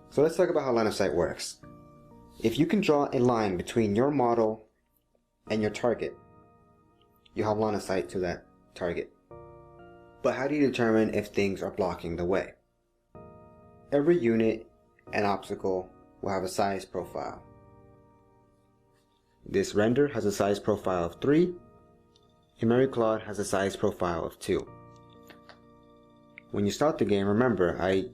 So let's talk about how line of sight works. If you can draw a line between your model and your target, you have line of sight to that target. But how do you determine if things are blocking the way? Every unit and obstacle will have a size profile. This render has a size profile of 3. Mary Claude has a size profile of 2. When you start the game, remember I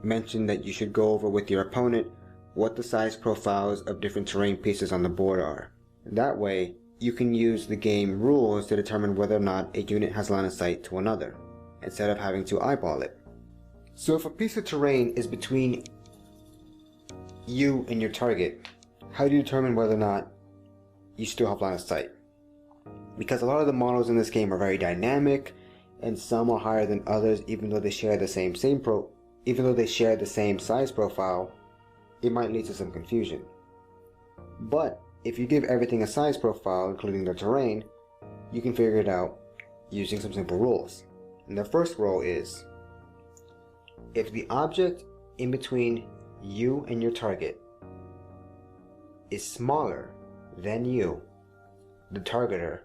mentioned that you should go over with your opponent what the size profiles of different terrain pieces on the board are. That way, you can use the game rules to determine whether or not a unit has line of sight to another, instead of having to eyeball it. So if a piece of terrain is between you and your target, how do you determine whether or not you still have line of sight? Because a lot of the models in this game are very dynamic, and some are higher than others, even though they share the same size profile, it might lead to some confusion. But if you give everything a size profile, including the terrain, you can figure it out using some simple rules. And the first rule is, if the object in between you and your target is smaller than you, the targeter,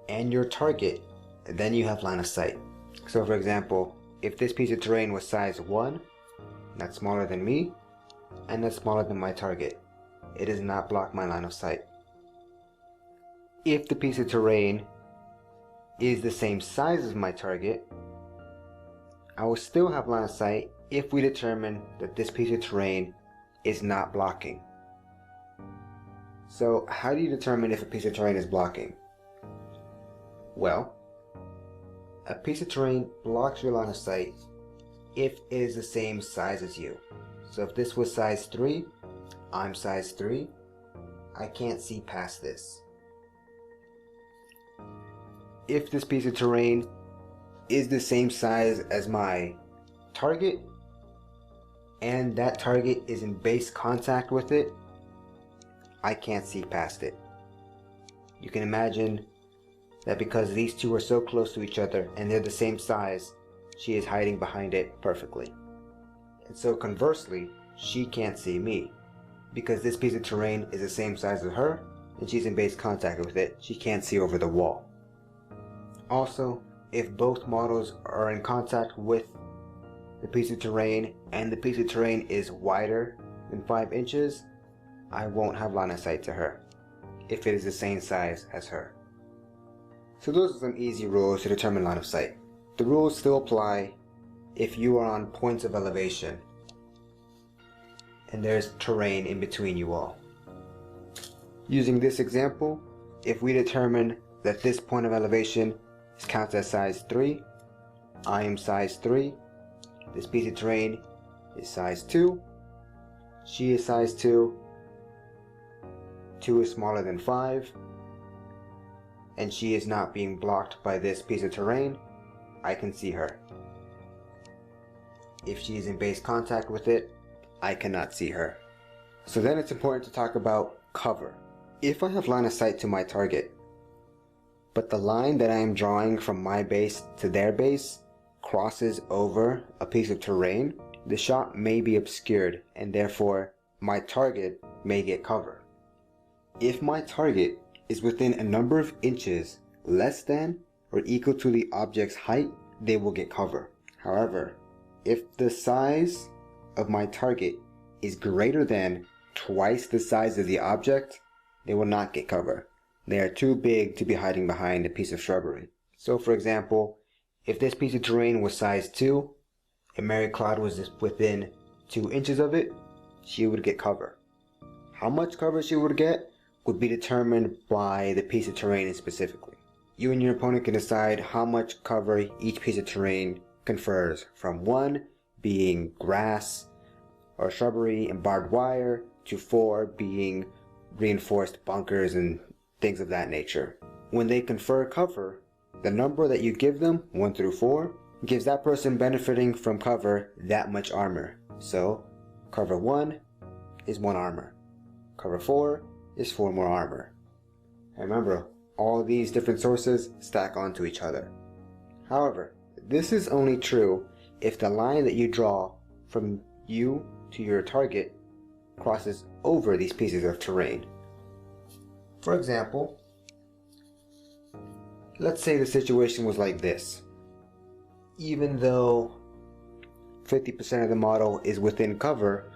and your target, then you have line of sight. So for example, if this piece of terrain was size 1, that's smaller than me, and that's smaller than my target, it does not block my line of sight. If the piece of terrain is the same size as my target, I will still have line of sight if we determine that this piece of terrain is not blocking. So how do you determine if a piece of terrain is blocking? Well, a piece of terrain blocks your line of sight if it is the same size as you. So if this was size 3, I'm size 3, I can't see past this. If this piece of terrain is the same size as my target, and that target is in base contact with it, I can't see past it. You can imagine that because these two are so close to each other and they're the same size, she is hiding behind it perfectly. And so conversely, she can't see me. Because this piece of terrain is the same size as her and she's in base contact with it, she can't see over the wall. Also, if both models are in contact with the piece of terrain and the piece of terrain is wider than 5 inches, I won't have line of sight to her if it is the same size as her. So those are some easy rules to determine line of sight. The rules still apply if you are on points of elevation and there's terrain in between you all. Using this example, if we determine that this point of elevation is counted as size 3, I am size 3, this piece of terrain is size 2, she is size 2, 2 is smaller than 5, and she is not being blocked by this piece of terrain, I can see her. If she is in base contact with it, I cannot see her. So then it's important to talk about cover. If I have line of sight to my target, but the line that I am drawing from my base to their base crosses over a piece of terrain, the shot may be obscured and therefore my target may get cover. If my target is within a number of inches less than or equal to the object's height, they will get cover. However, if the size of my target is greater than twice the size of the object, they will not get cover. They are too big to be hiding behind a piece of shrubbery. So for example, if this piece of terrain was size 2 and Mary Claude was within 2 inches of it, she would get cover. How much cover she would get would be determined by the piece of terrain specifically. You and your opponent can decide how much cover each piece of terrain confers, from 1 being grass or shrubbery and barbed wire to 4 being reinforced bunkers and things of that nature. When they confer cover, the number that you give them, 1 through 4, gives that person benefiting from cover that much armor. So cover 1 is 1 armor. Cover 4 is 4 more armor. And remember, all these different sources stack onto each other. However, this is only true if the line that you draw from you to your target crosses over these pieces of terrain. For example, let's say the situation was like this. Even though 50% of the model is within cover,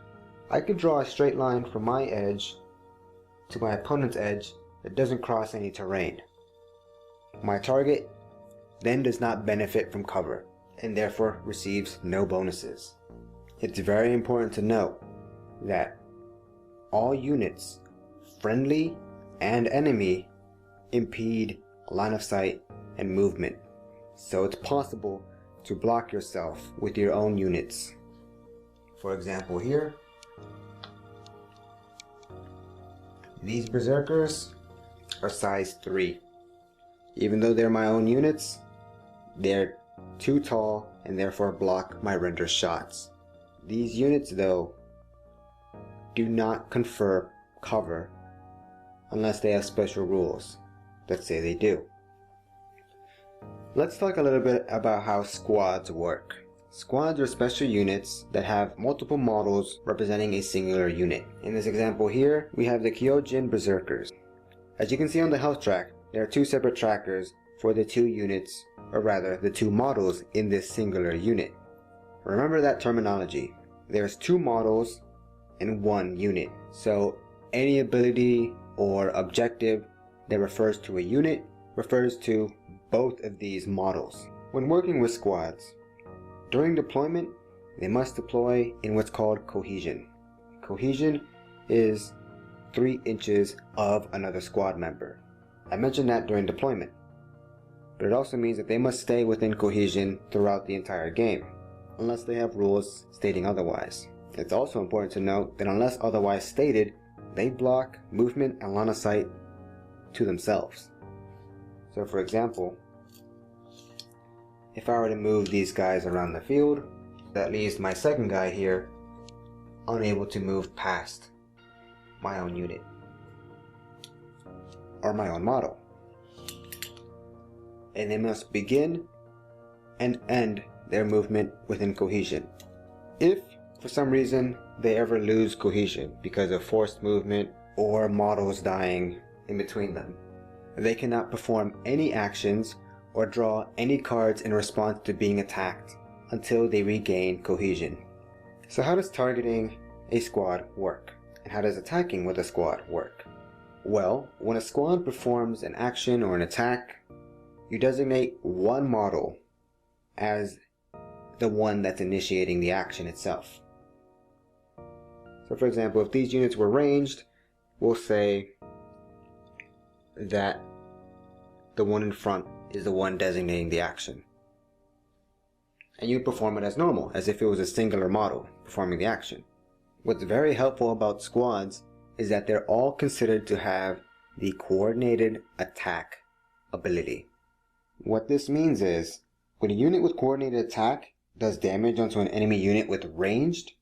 I could draw a straight line from my edge to my opponent's edge that doesn't cross any terrain. My target then does not benefit from cover and therefore receives no bonuses. It's very important to note that all units, friendly and enemy, impede line of sight and movement, so it's possible to block yourself with your own units. For example here, these berserkers are size 3. Even though they're my own units, they're too tall and therefore block my render shots. These units though do not confer cover unless they have special rules that say they do. Let's talk a little bit about how squads work. Squads are special units that have multiple models representing a singular unit. In this example here, we have the Kyojin Berserkers. As you can see on the health track, there are 2 separate trackers for the 2 units, or rather the 2 models in this singular unit. Remember that terminology. There's 2 models in 1 unit. So any ability or objective that refers to a unit refers to both of these models. When working with squads, during deployment, they must deploy in what's called cohesion. Cohesion is 3 inches of another squad member. I mentioned that during deployment, but it also means that they must stay within cohesion throughout the entire game, unless they have rules stating otherwise. It's also important to note that unless otherwise stated, they block movement and line of sight to themselves. So for example, if I were to move these guys around the field, that leaves my second guy here unable to move past my own unit or my own model. And they must begin and end their movement within cohesion. If for some reason they ever lose cohesion because of forced movement or models dying in between them, they cannot perform any actions or draw any cards in response to being attacked until they regain cohesion. So how does targeting a squad work? And how does attacking with a squad work? Well, when a squad performs an action or an attack, you designate one model as the one that's initiating the action itself. So for example, if these units were ranged, we'll say that the one in front is the one designating the action. And you perform it as normal, as if it was a singular model performing the action. What's very helpful about squads is that they're all considered to have the coordinated attack ability. What this means is, when a unit with coordinated attack does damage onto an enemy unit with ranged,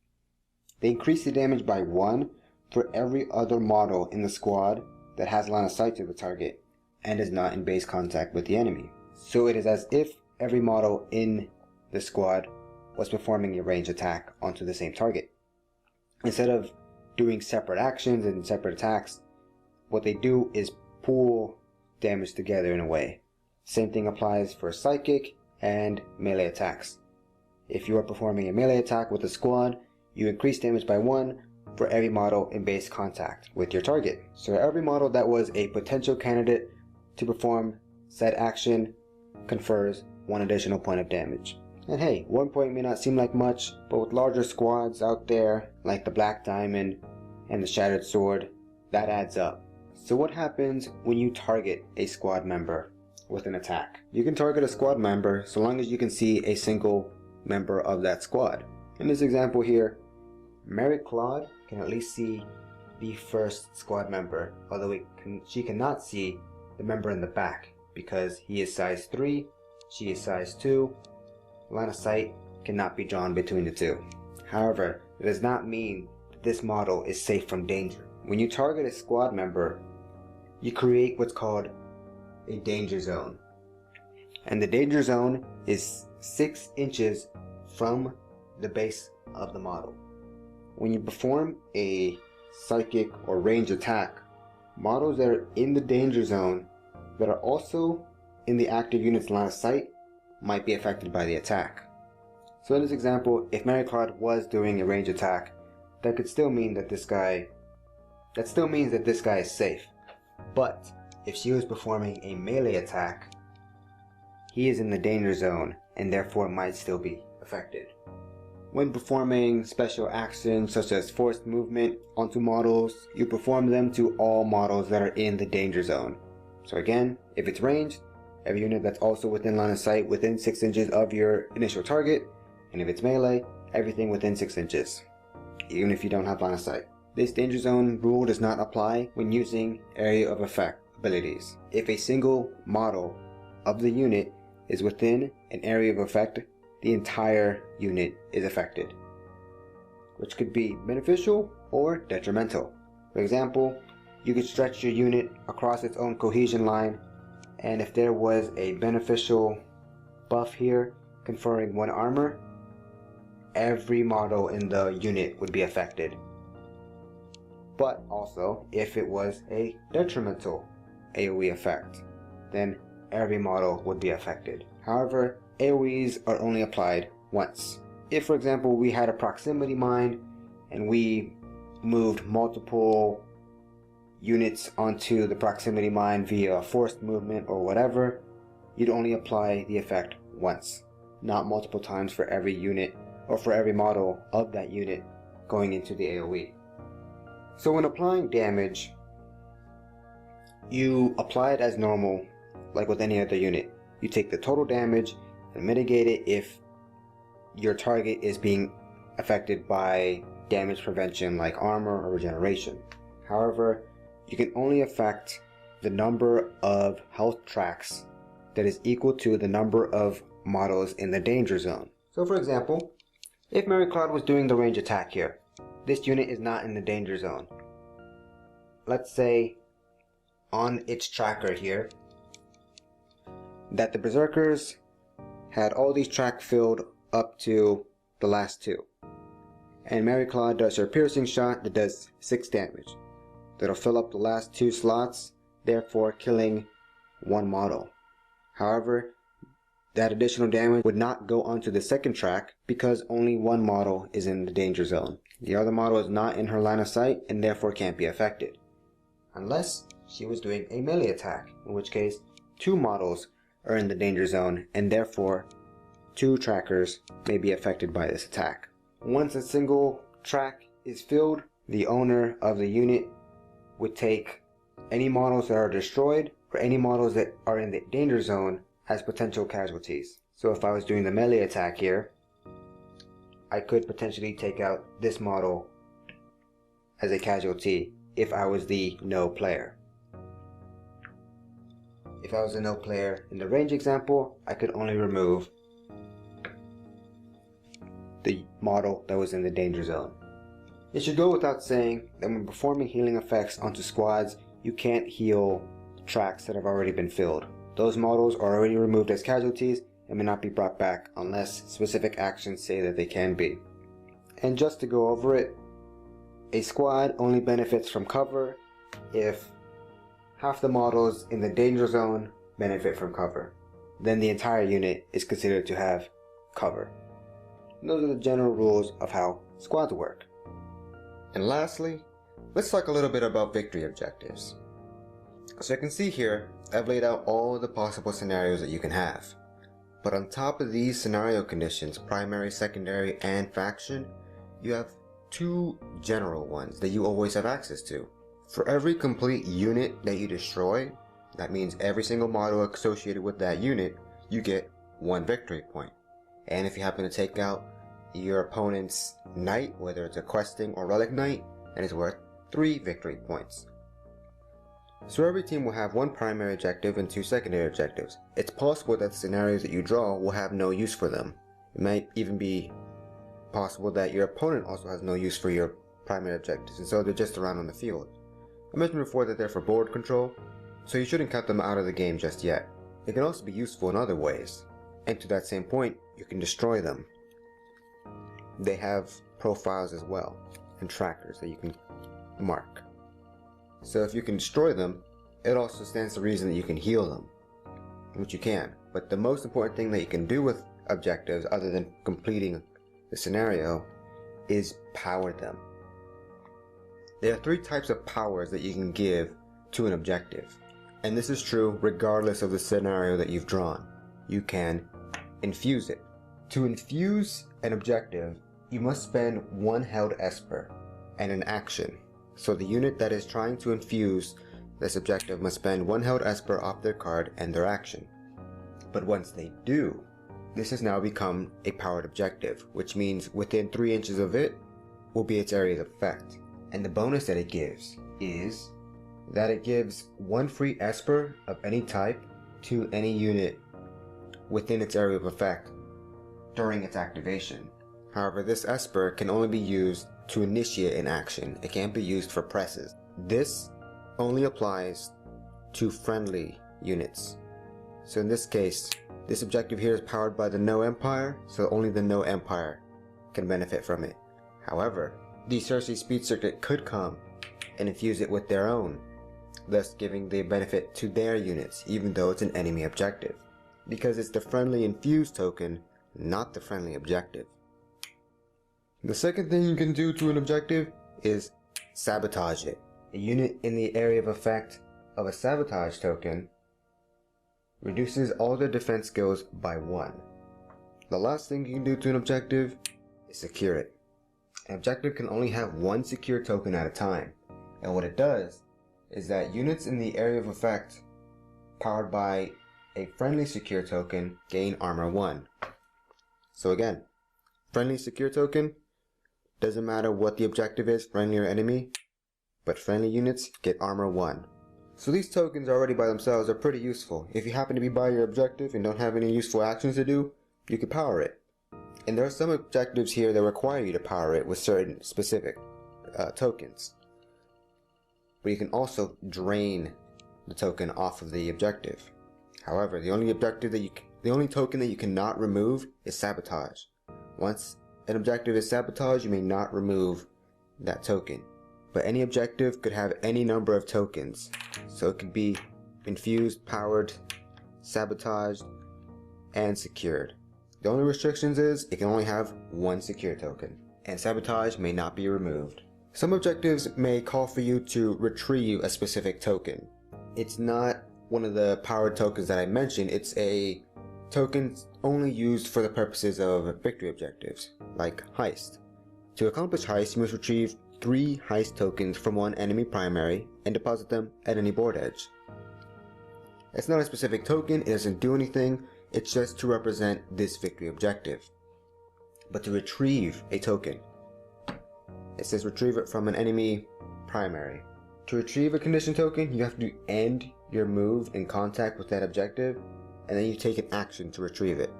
they increase the damage by 1 for every other model in the squad that has line of sight to the target and is not in base contact with the enemy. So it is as if every model in the squad was performing a ranged attack onto the same target. Instead of doing separate actions and separate attacks, what they do is pool damage together in a way. Same thing applies for psychic and melee attacks. If you are performing a melee attack with a squad, you increase damage by 1 for every model in base contact with your target. So every model that was a potential candidate to perform said action confers 1 additional point of damage. And hey, 1 point may not seem like much, but with larger squads out there, like the Black Diamond and the Shattered Sword, that adds up. So what happens when you target a squad member with an attack? You can target a squad member so long as you can see a single member of that squad. In this example here, Mary Claude can at least see the first squad member, although she cannot see the member in the back because he is size 3, she is size 2. Line of sight cannot be drawn between the two. However, it does not mean that this model is safe from danger. When you target a squad member, you create what's called a danger zone. And the danger zone is 6 inches from the base of the model. When you perform a psychic or range attack, models that are in the danger zone that are also in the active unit's line of sight might be affected by the attack. So in this example, if Mary Claude was doing a range attack, that could still mean that this guy is safe. But if she was performing a melee attack, he is in the danger zone and therefore might still be affected. When performing special actions such as forced movement onto models, you perform them to all models that are in the danger zone. So again, if it's ranged, every unit that's also within line of sight within 6 inches of your initial target, and if it's melee, everything within 6 inches, even if you don't have line of sight. This danger zone rule does not apply when using area of effect abilities. If a single model of the unit is within an area of effect, the entire unit is affected, which could be beneficial or detrimental. For example, you could stretch your unit across its own cohesion line, and if there was a beneficial buff here conferring 1 armor, every model in the unit would be affected. But also, if it was a detrimental AoE effect, then every model would be affected. However, AoEs are only applied once. If, for example, we had a proximity mine and we moved multiple units onto the proximity mine via forced movement or whatever, you'd only apply the effect once, not multiple times for every unit or for every model of that unit going into the AoE. So when applying damage, you apply it as normal, like with any other unit. You take the total damage and mitigate it if your target is being affected by damage prevention like armor or regeneration. However, you can only affect the number of health tracks that is equal to the number of models in the danger zone. So for example, if Mary Claude was doing the range attack here, this unit is not in the danger zone. Let's say on its tracker here that the berserkers had all these tracks filled up to the last 2, and Mary Claude does her piercing shot that does 6 damage. That'll fill up the last 2 slots, therefore killing 1 model. However, that additional damage would not go onto the second track because only 1 model is in the danger zone. The other model is not in her line of sight and therefore can't be affected, unless she was doing a melee attack, in which case 2 models are in the danger zone and therefore 2 trackers may be affected by this attack. Once a single track is filled, the owner of the unit would take any models that are destroyed or any models that are in the danger zone as potential casualties. So if I was doing the melee attack here, I could potentially take out this model as a casualty if I was the no player. If I was a no player in the range example, I could only remove the model that was in the danger zone. It should go without saying that when performing healing effects onto squads, you can't heal tracks that have already been filled. Those models are already removed as casualties and may not be brought back unless specific actions say that they can be. And just to go over it, a squad only benefits from cover if half the models in the danger zone benefit from cover. Then the entire unit is considered to have cover. And those are the general rules of how squads work. And lastly, let's talk a little bit about victory objectives. So you can see here, I've laid out all the possible scenarios that you can have. But on top of these scenario conditions, primary, secondary, and faction, you have 2 general ones that you always have access to. For every complete unit that you destroy, that means every single model associated with that unit, you get 1 victory point. And if you happen to take out your opponent's knight, whether it's a questing or relic knight, then it's worth 3 victory points. So every team will have 1 primary objective and 2 secondary objectives. It's possible that the scenarios that you draw will have no use for them. It might even be possible that your opponent also has no use for your primary objectives, and so they're just around on the field. I mentioned before that they're for board control, so you shouldn't cut them out of the game just yet. They can also be useful in other ways, and to that same point, you can destroy them. they have profiles as well, and trackers that you can mark. So if you can destroy them, it also stands to reason that you can heal them, which you can. But the most important thing that you can do with objectives, other than completing the scenario, is power them. There are 3 types of powers that you can give to an objective, and this is true regardless of the scenario that you've drawn. You can infuse it. To infuse an objective, you must spend 1 held Esper and an action. So the unit that is trying to infuse this objective must spend 1 held Esper off their card and their action. But once they do, this has now become a powered objective, which means within 3 inches of it will be its area of effect. And the bonus that it gives is that it gives 1 free Esper of any type to any unit within its area of effect during its activation. However, this Esper can only be used to initiate an action. It can't be used for presses. This only applies to friendly units. So in this case, this objective here is powered by the No Empire, so only the No Empire can benefit from it. However, the Cersei Speed Circuit could come and infuse it with their own, thus giving the benefit to their units, even though it's an enemy objective, because it's the friendly infused token, not the friendly objective. The second thing you can do to an objective is sabotage it. A unit in the area of effect of a sabotage token reduces all their defense skills by 1. The last thing you can do to an objective is secure it. An objective can only have 1 secure token at a time, and what it does is that units in the area of effect powered by a friendly secure token gain armor 1. So again, friendly secure token, doesn't matter what the objective is, friendly or enemy, but friendly units get armor 1. So these tokens already by themselves are pretty useful. If you happen to be by your objective and don't have any useful actions to do, you can power it. And there are some objectives here that require you to power it with certain specific tokens. But you can also drain the token off of the objective. However, the only token that you cannot remove is sabotage. Once an objective is sabotaged, you may not remove that token. But any objective could have any number of tokens. So it could be infused, powered, sabotaged, and secured. The only restrictions is it can only have 1 secure token, and sabotage may not be removed. Some objectives may call for you to retrieve a specific token. It's not one of the powered tokens that I mentioned, it's a token only used for the purposes of victory objectives, like heist. To accomplish heist, you must retrieve 3 heist tokens from 1 enemy primary and deposit them at any board edge. It's not a specific token, it doesn't do anything, it's just to represent this victory objective. But to retrieve a token, it says retrieve it from an enemy primary. To retrieve a condition token, you have to end your move in contact with that objective, and then you take an action to retrieve it.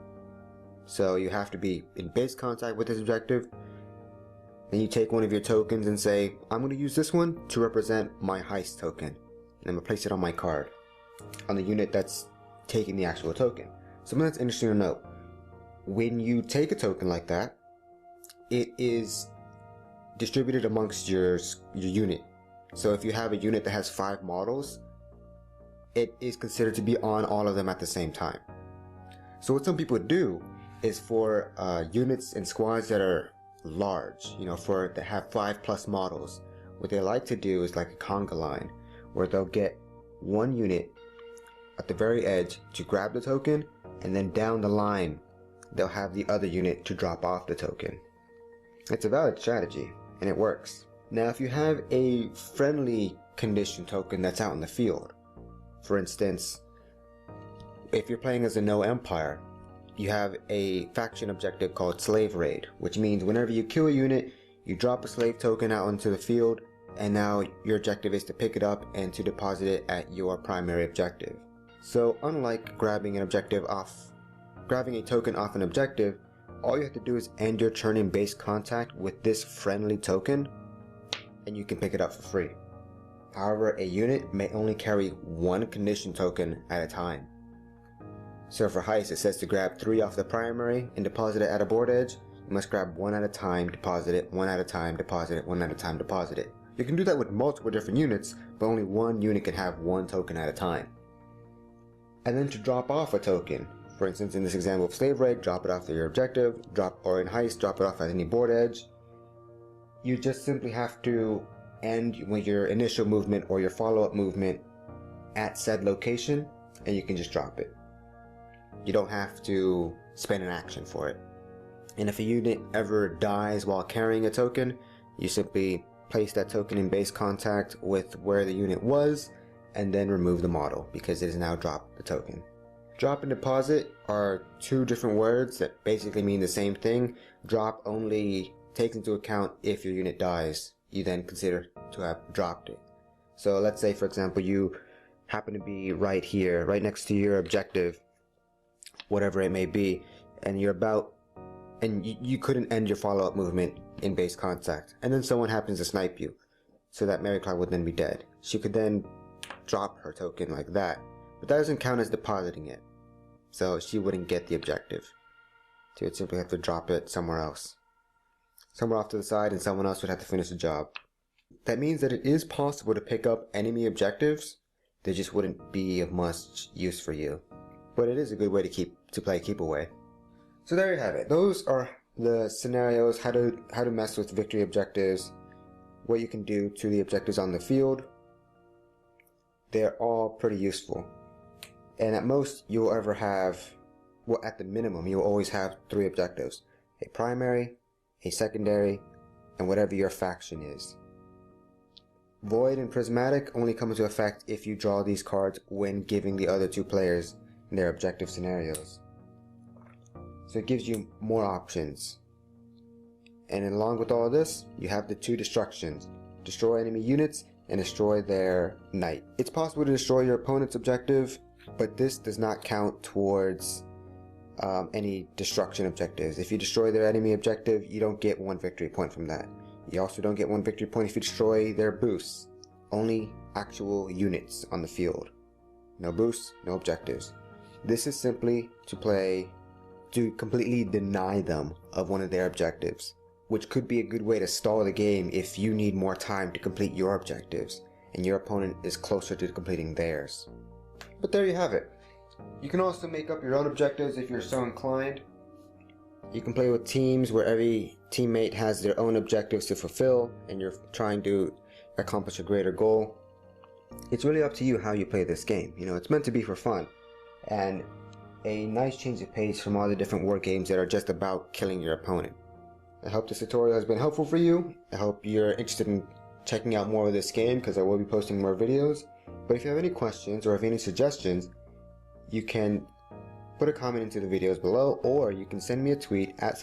So you have to be in base contact with this objective, then you take one of your tokens and say, I'm going to use this one to represent my heist token, and I'm going to place it on my card, on the unit that's taking the actual token. Something that's interesting to note, when you take a token like that, it is distributed amongst your unit. So if you have a unit that has 5 models, it is considered to be on all of them at the same time. So what some people do is for units and squads that are large, that have 5+ models, what they like to do is like a conga line, where they'll get 1 unit at the very edge to grab the token, and then down the line they'll have the other unit to drop off the token. It's a valid strategy, and it works. Now if you have a friendly condition token that's out in the field, for instance, if you're playing as a No Empire, you have a faction objective called Slave Raid, which means whenever you kill a unit, you drop a slave token out into the field, and now your objective is to pick it up and to deposit it at your primary objective. So unlike grabbing a token off an objective, all you have to do is end your turn in base contact with this friendly token, and you can pick it up for free. However, a unit may only carry 1 condition token at a time. So for heist, it says to grab 3 off the primary and deposit it at a board edge. you must grab one at a time, deposit it, one at a time, deposit it, one at a time, deposit it. You can do that with multiple different units, but only one unit can have one token at a time. And then to drop off a token, for instance in this example of Slave Rig, drop it off at your objective, or in Heist, drop it off at any board edge. You just simply have to end with your initial movement or your follow-up movement at said location, and you can just drop it. You don't have to spend an action for it. And if a unit ever dies while carrying a token, you simply place that token in base contact with where the unit was, and then remove the model because it has now dropped the token. Drop and deposit are two different words that basically mean the same thing. Drop only takes into account if your unit dies, you then consider to have dropped it. So let's say for example you happen to be right here, right next to your objective, whatever it may be, and you're about, and you couldn't end your follow-up movement in base contact, and then someone happens to snipe you, so that Mary Cloud would then be dead. She could then drop her token like that, but that doesn't count as depositing it, so she wouldn't get the objective. She would simply have to drop it somewhere else, somewhere off to the side, and someone else would have to finish the job. That means that it is possible to pick up enemy objectives, they just wouldn't be of much use for you, but it is a good way to play keep away. So there you have it. Those are the scenarios, how to mess with victory objectives, what you can do to the objectives on the field. They're all pretty useful. And at most, you'll ever have, well, at the minimum, you'll always have 3 objectives. A primary, a secondary, and whatever your faction is. Void and Prismatic only come into effect if you draw these cards when giving the other 2 players their objective scenarios. So it gives you more options. And along with all of this, you have the 2 destructions. Destroy enemy units and destroy their knight. It's possible to destroy your opponent's objective, but this does not count towards any destruction objectives. If you destroy their enemy objective, you don't get 1 victory point from that. You also don't get 1 victory point if you destroy their boosts. Only actual units on the field. No boosts, no objectives. This is simply to completely deny them of one of their objectives, which could be a good way to stall the game if you need more time to complete your objectives and your opponent is closer to completing theirs. But there you have it. You can also make up your own objectives if you're so inclined. You can play with teams where every teammate has their own objectives to fulfill and you're trying to accomplish a greater goal. It's really up to you how you play this game. You know, it's meant to be for fun and a nice change of pace from all the different war games that are just about killing your opponent. I hope this tutorial has been helpful for you. I hope you're interested in checking out more of this game because I will be posting more videos. But if you have any questions or have any suggestions, you can put a comment into the videos below, or you can send me a tweet at